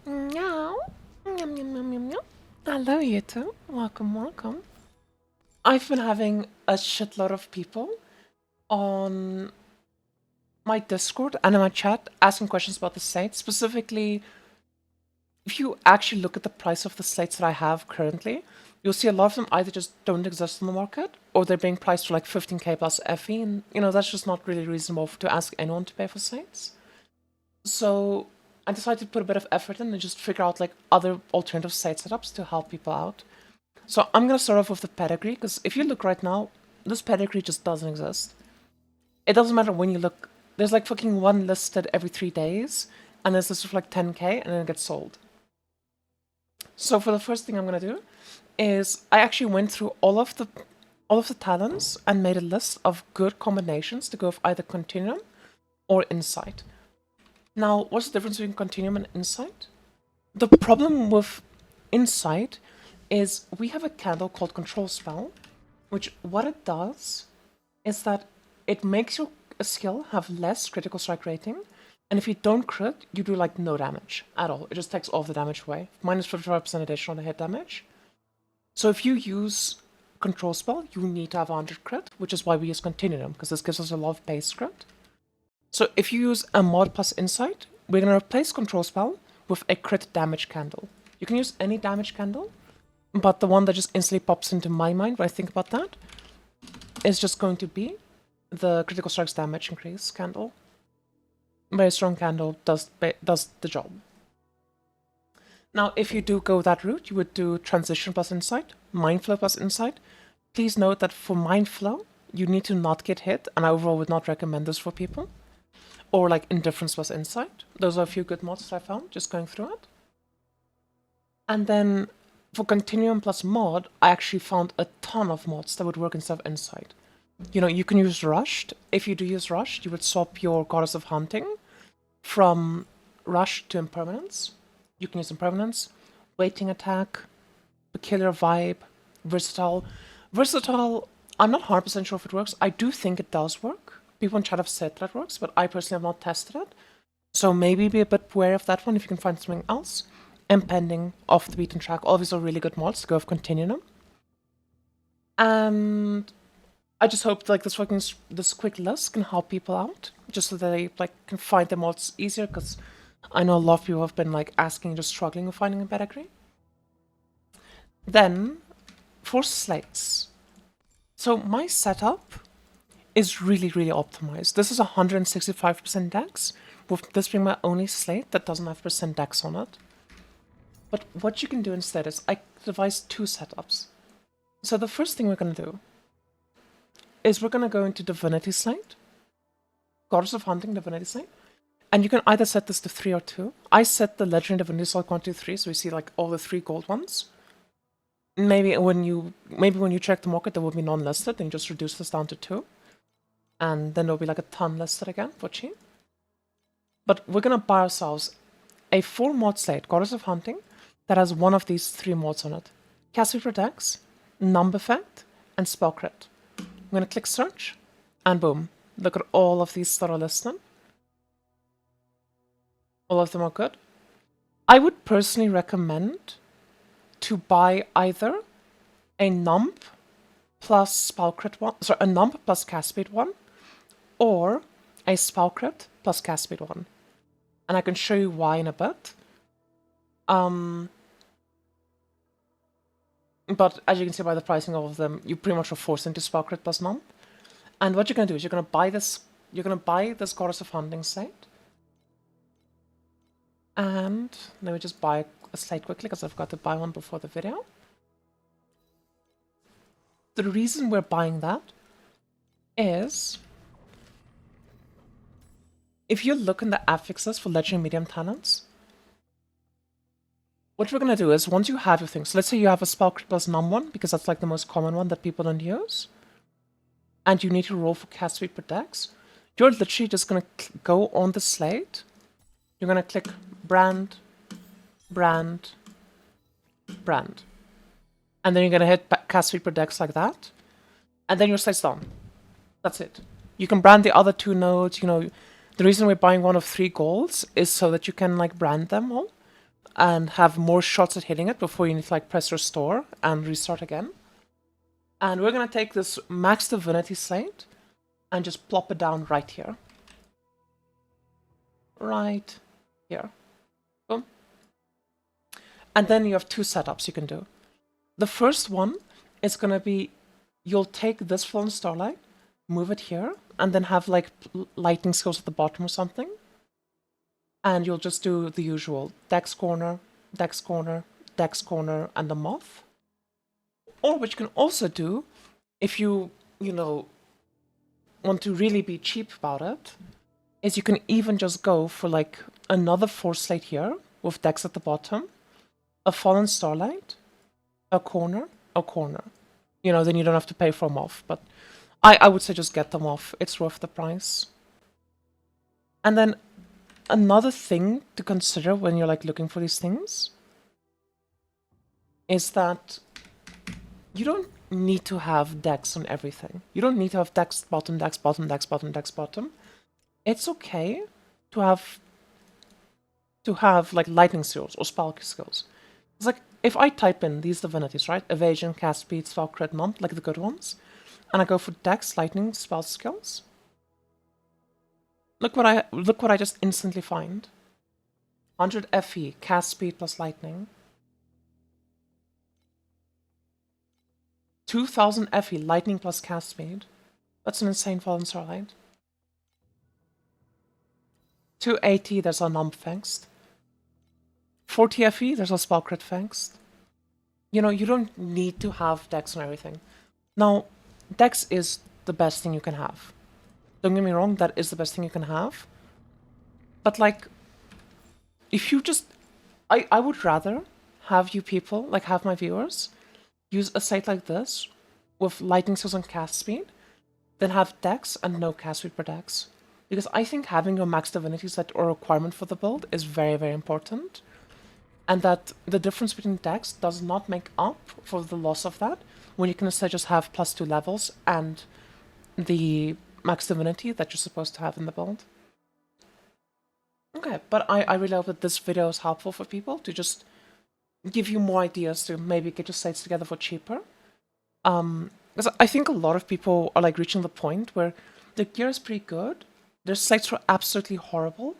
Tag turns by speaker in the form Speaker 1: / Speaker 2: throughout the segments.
Speaker 1: Meow. Yum, yum, yum, yum, yum. Hello, you two. Welcome, welcome. I've been having a shitload of people on my Discord and in my chat asking questions about the slate. Specifically, if you actually look at the price of the slates that I have currently, you'll see a lot of them either just don't exist on the market or they're being priced for like 15k plus FE, and that's just not really reasonable to ask anyone to pay for slates. So I decided to put a bit of effort in and just figure out like other alternative site setups to help people out. So I'm gonna start off with the pedigree, because if you look right now, this pedigree just doesn't exist. It doesn't matter when you look. There's like fucking one listed every 3 days, and there's this of like 10k, and then it gets sold. So for the first thing I'm gonna do is I actually went through all of the talents and made a list of good combinations to go with either Continuum or Insight. Now, what's the difference between Continuum and Insight? The problem with Insight is we have a candle called Control Spell, which what it does is that it makes your skill have less critical strike rating, and if you don't crit, you do like no damage at all. It just takes all the damage away. Minus 55% additional to hit damage. So if you use Control Spell, you need to have 100 crit, which is why we use Continuum, because this gives us a lot of base crit. So if you use a mod plus Insight, we're going to replace Control Spell with a crit damage candle. You can use any damage candle, but the one that just instantly pops into my mind when I think about that is just going to be the critical strikes damage increase candle. Very strong candle, does the job. Now, if you do go that route, you would do Transition plus Insight, Mind Flow plus Insight. Please note that for Mind Flow, you need to not get hit, and I overall would not recommend this for people. Or like Indifference plus Insight. Those are a few good mods that I found, just going through it. And then for Continuum plus Mod, I actually found a ton of mods that would work instead of Insight. You can use Rushed. If you do use Rushed, you would swap your Goddess of Hunting from Rush to Impermanence. You can use Impermanence, Waiting Attack, Peculiar Vibe, Versatile. Versatile, I'm not 100% sure if it works. I do think it does work. People in chat have said that it works, but I personally have not tested it. So maybe be a bit wary of that one if you can find something else. Impending, Off the Beaten Track, all these are really good mods to go with Continuum. And I just hope like this quick list can help people out, just so they like can find the mods easier, because I know a lot of people have been like asking, just struggling with finding a pedigree. Then for slates. So my setup is really, really optimized. This is 165% dex, with this being my only slate that doesn't have percent dex on it. But what you can do instead is I devised two setups. So the first thing we're going to do is we're going to go into Divinity Slate, Goddess of Hunting Divinity Slate, and you can either set this to 3 or 2. I set the Legendary Divinity Slate quantity to 3, so we see like all the 3 gold ones. Maybe when you check the market, there will be none listed, then you just reduce this down to 2. And then there'll be like a ton listed again for cheap. But we're going to buy ourselves a 4 mod slate, Goddess of Hunting, that has one of these 3 mods on it. Cast Sweep Protects, Numb Effect, and Spell Crit. I'm going to click search, and boom. Look at all of these that are listed. All of them are good. I would personally recommend to buy either a Numb plus Spell Crit one, sorry, a Numb plus Cast Speed one, or a Spell Crit plus Cast Speed one. And I can show you why in a bit. But as you can see by the pricing of them, you pretty much are forced into Spell Crit plus Numb. And what you're going to do is you're going to buy this Goddess of Hunting slate. And let me just buy a slate quickly, because I've got to buy one before the video. The reason we're buying that is, if you look in the affixes for Legendary Medium Talents, what we're going to do is, once you have your things, so let's say you have a Spell Crit plus Numb one, because that's like the most common one that people don't use, and you need to roll for Cast Speed Protects, you're literally just going to go on the slate, you're going to click Brand, Brand, Brand. And then you're going to hit Cast Sweep Protects like that. And then your slate's done. That's it. You can brand the other 2 nodes. The reason we're buying one of 3 golds is so that you can like brand them all. and have more shots at hitting it before you need to like press restore and restart again. And we're gonna take this max divinity slate and just plop it down right here. Right here. Boom. And then you have two setups you can do. The first one is gonna be, you'll take this Fallen Starlight, move it here, and then have like lightning skills at the bottom or something. And you'll just do the usual Dex corner, Dex corner, Dex corner, and the moth. Or what you can also do, if you know, want to really be cheap about it, is you can even just go for like another 4 slate here with Dex at the bottom, a Fallen Starlight, a corner, a corner. You know, then you don't have to pay for them off, but I would say just get them off. It's worth the price. And then another thing to consider when you're like looking for these things is that you don't need to have Dex on everything. You don't need to have Dex bottom, Dex bottom, Dex bottom, Dex bottom. It's okay to have like lightning skills or spell skills. It's like if I type in these divinities, right? Evasion, cast speed, spell crit, month, like the good ones, and I go for Dex, lightning, spell skills. Look what I just instantly find. 100 FE, cast speed plus lightning. 2000 FE, lightning plus cast speed. That's an insane Fallen Starlight. 280, there's a numb fangst. 40 FE, there's a spell crit fangst. You know, you don't need to have Dex on everything. Now, Dex is the best thing you can have. Don't get me wrong, that is the best thing you can have. But like, if you just... I would rather have you people, like have my viewers, use a site like this with lightning skills and cast speed than have Dex and no cast speed per Dex. Because I think having your max divinity set or requirement for the build is very, very important. And that the difference between Dex does not make up for the loss of that when you can instead just have +2 levels and the max divinity that you're supposed to have in the build. Okay, but I really hope that this video is helpful for people to just give you more ideas to maybe get your sites together for cheaper. Because I think a lot of people are like reaching the point where the gear is pretty good, their sites are absolutely horrible,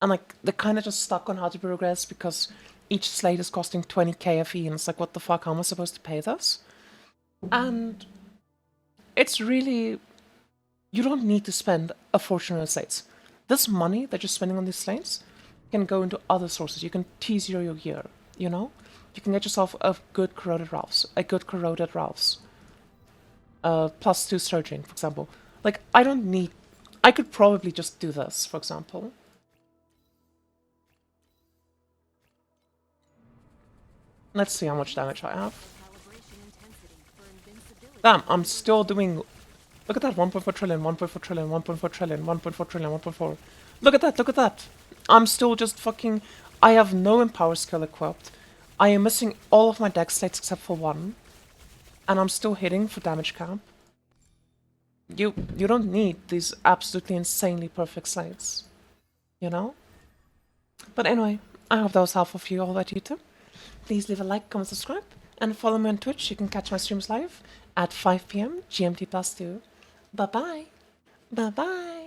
Speaker 1: and like they're kind of just stuck on how to progress because each slate is costing 20k FE, and it's like, what the fuck, how am I supposed to pay this? And it's really, you don't need to spend a fortune on slates. This money that you're spending on these slates can go into other sources. You can T0 your gear, you know? You can get yourself a good corroded Ralphs, +2 surging, for example. Like, I could probably just do this, for example. Let's see how much damage I have. Damn, I'm still doing... Look at that, 1.4 trillion, 1.4 trillion, 1.4 trillion, 1.4 trillion, 1.4. Look at that, look at that. I'm still just fucking... I have no Empower skill equipped. I am missing all of my Dex slates except for one. And I'm still hitting for damage cap. You don't need these absolutely insanely perfect slates. You know? But anyway, I hope that was helpful for you all at YouTube. Please leave a like, comment, subscribe, and follow me on Twitch. You can catch my streams live at 5 PM GMT+2. Bye-bye. Bye-bye.